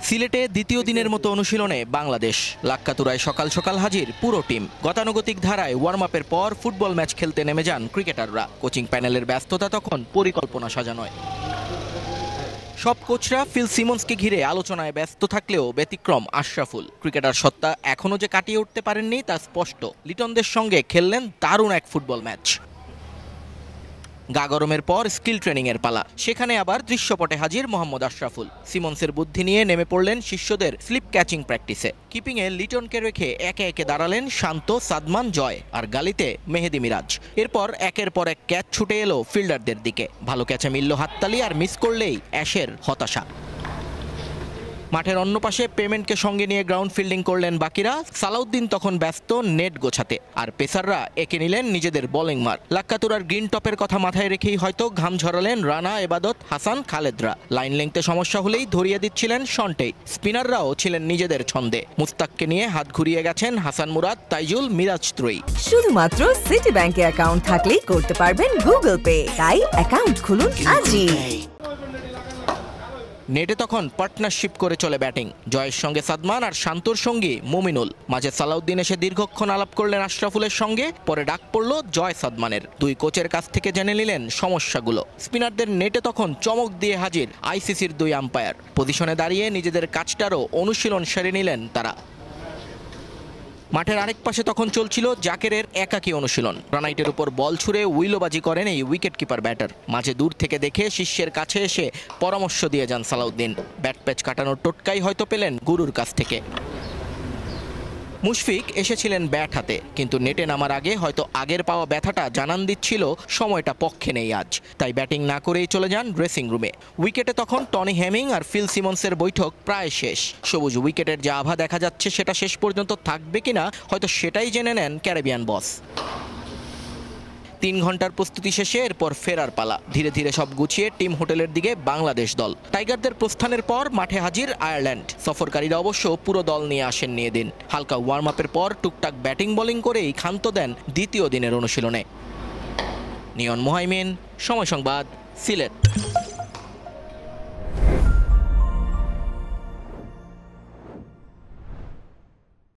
সিলেটে দ্বিতীয় দিনের মতো অনুশীলনে বাংলাদেশ। লাক্কাতুরায় সকাল সকাল হাজির পুরো টিম। গতানুগতিক ধারায় ওয়ার্ম আপের পর ফুটবল ম্যাচ খেলতে নেমে যান ক্রিকেটাররা। কোচিং প্যানেলের ব্যস্ততা তখন পরিকল্পনা সাজানোয়। সব কোচরা ফিল সিমন্সকে ঘিরে আলোচনায় ব্যস্ত থাকলেও ব্যতিক্রম আশরাফুল। ক্রিকেটার সত্তা এখনও যে কাটিয়ে উঠতে পারেননি তা স্পষ্ট। লিটনদের সঙ্গে খেললেন দারুণ এক ফুটবল ম্যাচ। গা গরমের পর স্কিল ট্রেনিং এর পালা। সেখানে আবার দৃশ্যপটে হাজির মোহাম্মদ আশরাফুল। সিমন্সের বুদ্ধি নিয়ে নেমে পড়লেন শিষ্যদের স্লিপ ক্যাচিং প্র্যাকটিসে। কিপিং এ লিটনকে রেখে একে একে দাঁড়ালেন শান্ত, সাদমান, জয় আর গালিতে মেহেদি মিরাজ। এরপর একের পর এক ক্যাচ ছুটে এলো ফিল্ডারদের দিকে। ভালো ক্যাচে মিলল হাততালি, আর মিস করলেই অ্যাশের হতাশা। মাঠের অন্য পাশে পেমেন্টকে সঙ্গে নিয়ে গ্রাউন্ড ফিল্ডিং করলেন বাকিরা। সালাউদ্দিন তখন ব্যস্ত নেট গোছাতে, আর পেসাররা এঁকে নিলেন নিজেদের বোলিং মার। লাক্কাতুরার গ্রিন টপের কথা মাথায় রেখেই হয়তো ঘাম ঝরালেন রানা, এবাদত, হাসান, খালেদরা। লাইন লেংথে সমস্যা হলেই ধরিয়ে দিচ্ছিলেন শন্টেই। স্পিনাররাও ছিলেন নিজেদের ছন্দে। মুস্তাককে নিয়ে হাত ঘুরিয়ে গেছেন হাসান মুরাদ, তাইজুল, মিরাজ ত্রয়ী। শুধুমাত্র সিটি ব্যাংকে অ্যাকাউন্ট থাকলেই করতে পারবেন গুগল পে। তাই অ্যাকাউন্ট খুলুন আজই। নেটে তখন পার্টনারশিপ করে চলে ব্যাটিং। জয়ের সঙ্গে সাদমান আর শান্তর সঙ্গী মুমিনুল। মাঝে সালাউদ্দিন এসে দীর্ঘক্ষণ আলাপ করলেন আশরাফুলের সঙ্গে। পরে ডাক পড়ল জয় সাদমানের। দুই কোচের কাছ থেকে জেনে নিলেন সমস্যাগুলো। স্পিনারদের নেটে তখন চমক দিয়ে হাজির আইসিসির দুই আম্পায়ার। পজিশনে দাঁড়িয়ে নিজেদের কাজটারও অনুশীলন সেরে নিলেন তারা। মাঠের আরেক পাশে তখন চলছিল জাকেরের একাকী অনুশীলন। রানাইটের উপর বল ছুড়ে উইলোবাজি করেন এই উইকেট কিপার ব্যাটার। মাঝে দূর থেকে দেখে শিষ্যের কাছে এসে পরামর্শ দিয়ে যান সালাউদ্দিন। ব্যাট প্যাচ কাটানোর টোটকাই হয়তো পেলেন গুরুর কাছ থেকে। মুশফিক এসেছিলেন ব্যাট হাতে, কিন্তু নেটে নামার আগে হয়তো আগের পাওয়া ব্যথাটা জানান দিচ্ছিল সময়টা পক্ষে নেই আজ। তাই ব্যাটিং না করেই চলে যান ড্রেসিং রুমে। উইকেটে তখন টনি হেমিং আর ফিল সিমন্সের বৈঠক প্রায় শেষ। সবুজ উইকেটের যে আভা দেখা যাচ্ছে সেটা শেষ পর্যন্ত থাকবে কিনা হয়তো সেটাই জেনে নেন ক্যারিবিয়ান বস। 3 ঘন্টার প্রস্তুতি শেষে এরপর ফেরার পালা। ধীরে ধীরে সব গুছিয়ে টিম হোটেলের দিকে বাংলাদেশ দল। টাইগারদের প্রস্থানের পর মাঠে হাজির আয়ারল্যান্ড। সফরকারীরা অবশ্য পুরো দল নিয়ে আসেননি এদিন। হালকা ওয়ার্ম আপের পর টুকটাক ব্যাটিং বোলিং করেই ক্ষান্ত দেন দ্বিতীয় দিনের অনুশীলনে। নিয়ন মোহাইমিন, সময় সংবাদ, সিলেট।